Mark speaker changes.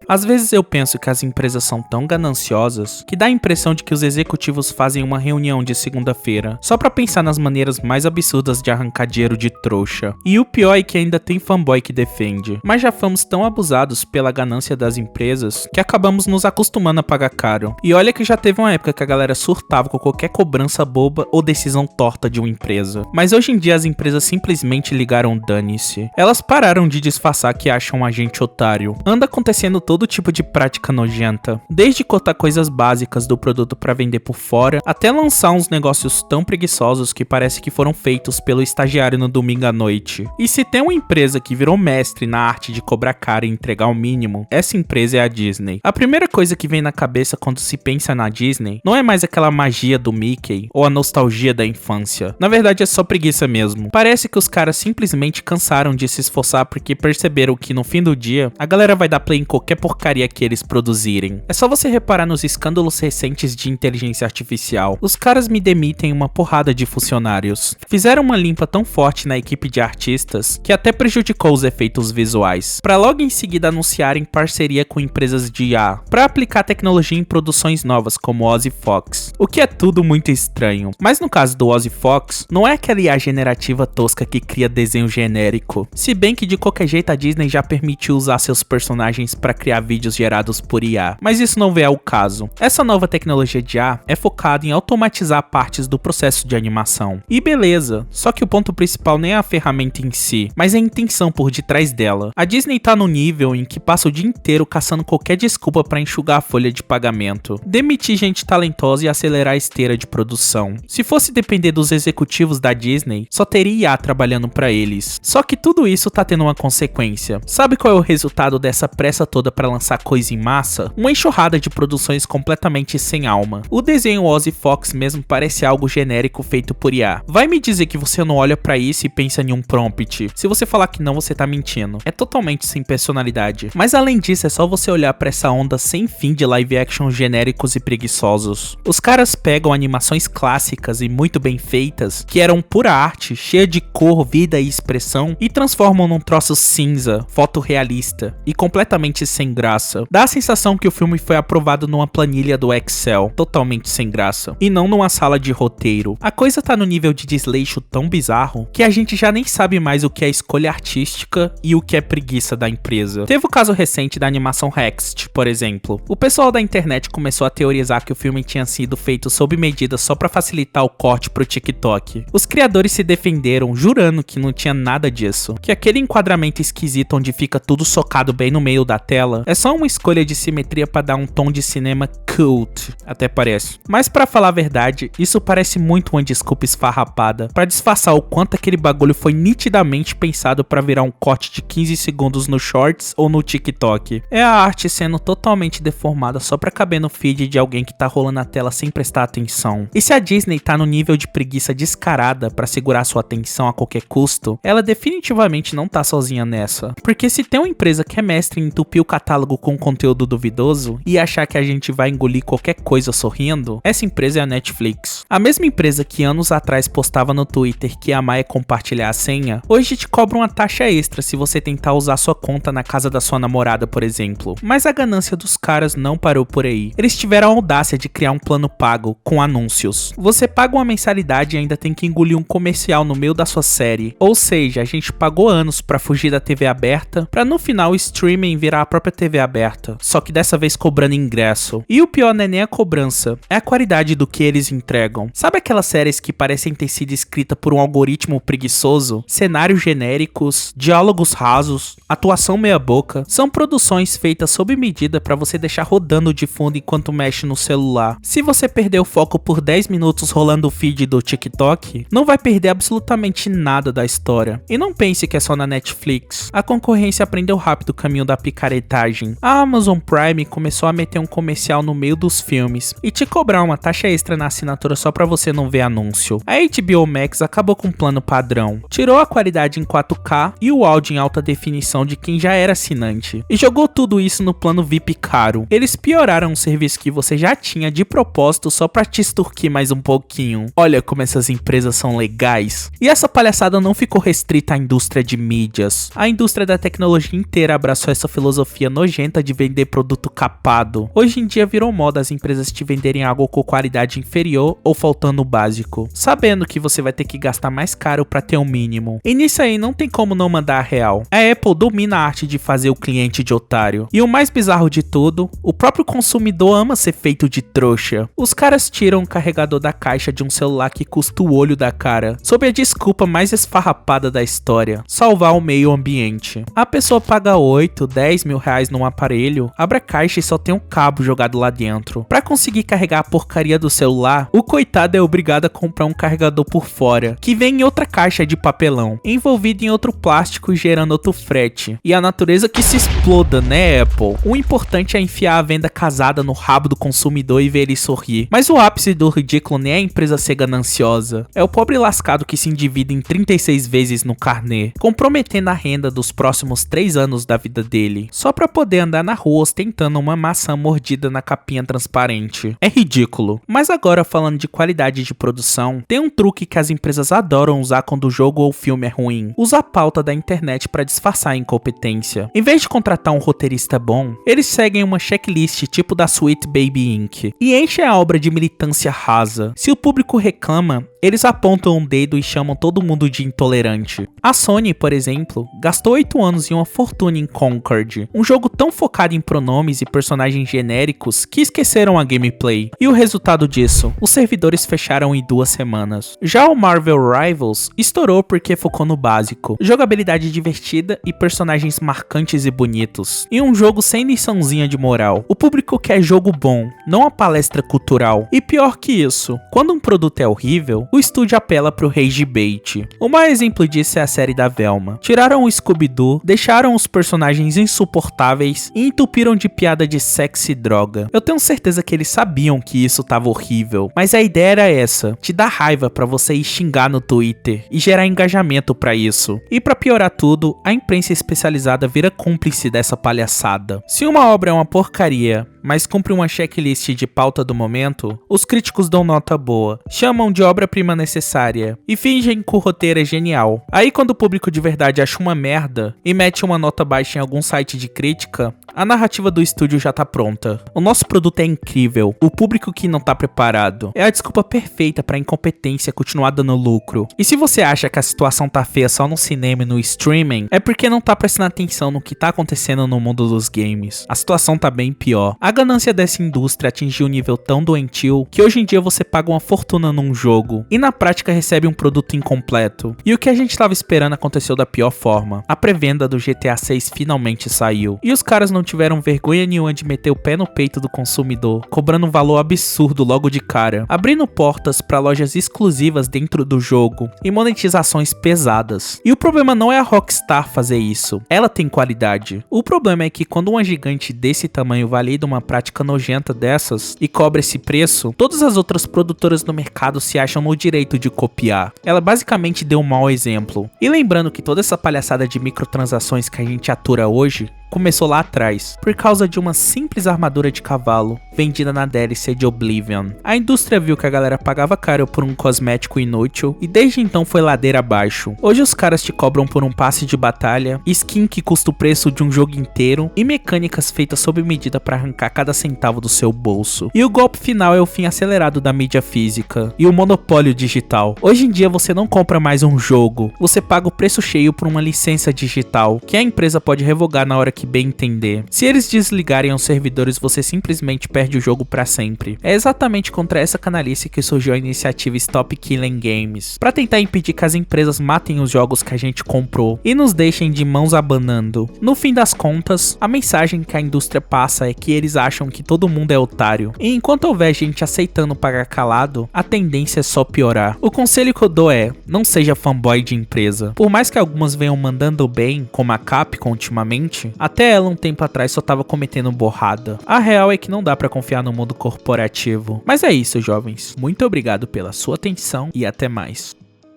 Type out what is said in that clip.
Speaker 1: Às vezes eu penso que as empresas são tão gananciosas que dá a impressão de que os executivos fazem uma reunião de segunda-feira só pra pensar nas maneiras mais absurdas de arrancar dinheiro de trouxa. E o pior é que ainda tem fanboy que defende. Mas já fomos tão abusados pela ganância das empresas que acabamos nos acostumando a pagar caro. E olha que já teve uma época que a galera surtava com qualquer cobrança boba ou decisão torta de uma empresa. Mas hoje em dia as empresas simplesmente ligaram dane-se. Elas pararam de disfarçar que acham a gente otário. Anda acontecendo todo tipo de prática nojenta, desde cortar coisas básicas do produto para vender por fora, até lançar uns negócios tão preguiçosos que parece que foram feitos pelo estagiário no domingo à noite. E se tem uma empresa que virou mestre na arte de cobrar caro e entregar o mínimo, essa empresa é a Disney. A primeira coisa que vem na cabeça quando se pensa na Disney não é mais aquela magia do Mickey ou a nostalgia da infância. Na verdade é só preguiça mesmo. Parece que os caras simplesmente cansaram de se esforçar porque perceberam que no fim do dia a galera vai dar play em qualquer porcaria que eles produzirem. É só você reparar nos escândalos recentes de inteligência artificial. Os caras me demitem uma porrada de funcionários. Fizeram uma limpa tão forte na equipe de artistas que até prejudicou os efeitos visuais, pra logo em seguida anunciarem parceria com empresas de IA pra aplicar tecnologia em produções novas como Ozzy Fox, o que é tudo muito estranho. Mas no caso do Ozzy Fox, não é aquela IA generativa tosca que cria desenho genérico, se bem que de qualquer jeito a Disney já permitiu usar seus personagens pra criar vídeos gerados por IA, mas isso não é o caso. Essa nova tecnologia de IA é focada em automatizar partes do processo de animação. E beleza, só que o ponto principal nem é a ferramenta em si, mas a intenção por detrás dela. A Disney tá no nível em que passa o dia inteiro caçando qualquer desculpa pra enxugar a folha de pagamento, demitir gente talentosa e acelerar a esteira de produção. Se fosse depender dos executivos da Disney, só teria IA trabalhando pra eles. Só que tudo isso tá tendo uma consequência. Sabe qual é o resultado dessa pressa toda pra lançar coisa em massa? Uma enxurrada de produções completamente sem alma. O desenho Ozzy Fox mesmo parece algo genérico feito por IA. Vai me dizer que você não olha pra isso e pensa em um prompt. Se você falar que não, você tá mentindo. É totalmente sem personalidade. Mas além disso, é só você olhar pra essa onda sem fim de live action genéricos e preguiçosos. Os caras pegam animações clássicas e muito bem feitas, que eram pura arte, cheia de cor, vida e expressão, e transformam num troço cinza, fotorrealista e completamente sem graça. Dá a sensação que o filme foi aprovado numa planilha do Excel, totalmente sem graça, e não numa sala de roteiro. A coisa tá no nível de desleixo tão bizarro que a gente já nem sabe mais o que é escolha artística e o que é preguiça da empresa. Teve o caso recente da animação Hexed, por exemplo. O pessoal da internet começou a teorizar que o filme tinha sido feito sob medida só pra facilitar o corte pro TikTok. Os criadores se defenderam, jurando que não tinha nada disso, que aquele enquadramento esquisito onde fica tudo socado bem no meio da tela é só uma escolha de simetria pra dar um tom de cinema cult, até parece. Mas pra falar a verdade, isso parece muito uma desculpa esfarrapada pra disfarçar o quanto aquele bagulho foi nitidamente pensado pra virar um corte de 15 segundos no Shorts ou no TikTok. É a arte sendo totalmente deformada só pra caber no feed de alguém que tá rolando a tela sem prestar atenção. E se a Disney tá no nível de preguiça descarada pra segurar sua atenção a qualquer custo, ela definitivamente não tá sozinha nessa. Porque se tem uma empresa que é mestre em entupir o catálogo com conteúdo duvidoso e achar que a gente vai engolir qualquer coisa sorrindo, essa empresa é a Netflix. A mesma empresa que anos atrás postava no Twitter que amar é compartilhar a senha, hoje te cobra uma taxa extra se você tentar usar sua conta na casa da sua namorada, por exemplo. Mas a ganância dos caras não parou por aí. Eles tiveram a audácia de criar um plano pago com anúncios. Você paga uma mensalidade e ainda tem que engolir um comercial no meio da sua série. Ou seja, a gente pagou anos pra fugir da TV aberta, pra no final o streaming virar a própria TV aberta, só que dessa vez cobrando ingresso. E o pior não é nem a cobrança, é a qualidade do que eles entregam. Sabe aquelas séries que parecem ter sido escritas por um algoritmo preguiçoso? Cenários genéricos, diálogos rasos, atuação meia boca. São produções feitas sob medida pra você deixar rodando de fundo enquanto mexe no celular. Se você perder o foco por 10 minutos rolando o feed do TikTok, não vai perder absolutamente nada da história. E não pense que é só na Netflix. A concorrência aprendeu rápido o caminho da picaretagem. A Amazon Prime começou a meter um comercial no meio dos filmes e te cobrar uma taxa extra na assinatura só pra você não ver anúncio. A HBO Max acabou com um plano padrão, tirou a qualidade em 4K e o áudio em alta definição de quem já era assinante, e jogou tudo isso no plano VIP caro. Eles pioraram um serviço que você já tinha de propósito só pra te extorquir mais um pouquinho. Olha como essas empresas são legais. E essa palhaçada não ficou restrita à indústria de mídias. A indústria da tecnologia inteira abraçou essa filosofia nojenta de vender produto capado. Hoje em dia virou moda as empresas te venderem algo com qualidade inferior ou faltando o básico, sabendo que você vai ter que gastar mais caro para ter o mínimo. E nisso aí não tem como não mandar a real. A Apple domina a arte de fazer o cliente de otário. E o mais bizarro de tudo, o próprio consumidor ama ser feito de trouxa. Os caras tiram o carregador da caixa de um celular que custa o olho da cara, sob a desculpa mais esfarrapada da história: salvar o meio ambiente. A pessoa paga 8, 10 mil reais num aparelho, abre a caixa e só tem um cabo jogado lá dentro. Pra conseguir carregar a porcaria do celular, o coitado é obrigado a comprar um carregador por fora, que vem em outra caixa de papelão, envolvido em outro plástico, gerando outro frete. E a natureza que se exploda, né, Apple? O importante é enfiar a venda casada no rabo do consumidor e ver ele sorrir. Mas o ápice do ridículo nem é a empresa ser gananciosa, é o pobre lascado que se endivida em 36 vezes no carnê, comprometendo a renda dos próximos 3 anos da vida dele, só pra poder andar na rua ostentando uma maçã mordida na capinha transparente. É ridículo. Mas agora, falando de qualidade de produção, tem um truque que as empresas adoram usar quando o jogo ou o filme é ruim: usa a pauta da internet pra disfarçar a incompetência. Em vez de contratar um roteirista bom, eles seguem uma checklist tipo da Sweet Baby Inc. e enchem a obra de militância rasa. Se o público reclama, eles apontam um dedo e chamam todo mundo de intolerante. A Sony, por exemplo, gastou 8 anos e uma fortuna em Concord, um jogo tão focado em pronomes e personagens genéricos que esqueceram a gameplay. E o resultado disso? Os servidores fecharam em 2 semanas. Já o Marvel Rivals estourou porque focou no básico: jogabilidade divertida e personagens marcantes e bonitos. E um jogo sem liçãozinha de moral. O público quer jogo bom, não a palestra cultural. E pior que isso, quando um produto é horrível, o estúdio apela pro rage bait. O maior exemplo disso é a série da Velma. Tiraram o Scooby-Doo, deixaram os personagens insuportáveis e entupiram de piada de sexo e droga. Eu tenho certeza que eles sabiam que isso tava horrível, mas a ideia era essa: te dar raiva pra você ir xingar no Twitter e gerar engajamento pra isso. E pra piorar tudo, a imprensa especializada vira cúmplice dessa palhaçada. Se uma obra é uma porcaria, mas cumpre uma checklist de pauta do momento, os críticos dão nota boa, chamam de obra-prima necessária e fingem que o roteiro é genial. Aí quando o público de verdade acha uma merda e mete uma nota baixa em algum site de crítica, a narrativa do estúdio já tá pronta. O nosso produto é incrível, o público que não tá preparado. É a desculpa perfeita pra incompetência continuar dando lucro. E se você acha que a situação tá feia só no cinema e no streaming, é porque não tá prestando atenção no que tá acontecendo no mundo dos games. A situação tá bem pior. A ganância dessa indústria atingiu um nível tão doentio que hoje em dia você paga uma fortuna num jogo e na prática recebe um produto incompleto. E o que a gente tava esperando aconteceu da pior forma. A pré-venda do GTA 6 finalmente saiu. E os caras não tiveram vergonha nenhuma de meter o pé no peito do consumidor, cobrando um valor absurdo logo de cara, abrindo portas para lojas exclusivas dentro do jogo e monetizações pesadas. E o problema não é a Rockstar fazer isso, ela tem qualidade. O problema é que quando uma gigante desse tamanho valida uma prática nojenta dessas e cobra esse preço, todas as outras produtoras no mercado se acham no direito de copiar. Ela basicamente deu um mau exemplo. E lembrando que toda essa palhaçada de microtransações que a gente atura hoje começou lá atrás, por causa de uma simples armadura de cavalo vendida na DLC de Oblivion. A indústria viu que a galera pagava caro por um cosmético inútil e desde então foi ladeira abaixo. Hoje os caras te cobram por um passe de batalha, skin que custa o preço de um jogo inteiro e mecânicas feitas sob medida para arrancar cada centavo do seu bolso. E o golpe final é o fim acelerado da mídia física e o monopólio digital. Hoje em dia você não compra mais um jogo, você paga o preço cheio por uma licença digital, que a empresa pode revogar na hora que bem entender. Se eles desligarem os servidores, você simplesmente perde o jogo pra sempre. É exatamente contra essa canalice que surgiu a iniciativa Stop Killing Games, pra tentar impedir que as empresas matem os jogos que a gente comprou e nos deixem de mãos abanando. No fim das contas, a mensagem que a indústria passa é que eles acham que todo mundo é otário, e enquanto houver gente aceitando pagar calado, a tendência é só piorar. O conselho que eu dou é: não seja fanboy de empresa. Por mais que algumas venham mandando bem, como a Capcom ultimamente, até ela um tempo atrás só tava cometendo borrada. A real é que não dá pra confiar no mundo corporativo. Mas é isso, jovens. Muito obrigado pela sua atenção e até mais.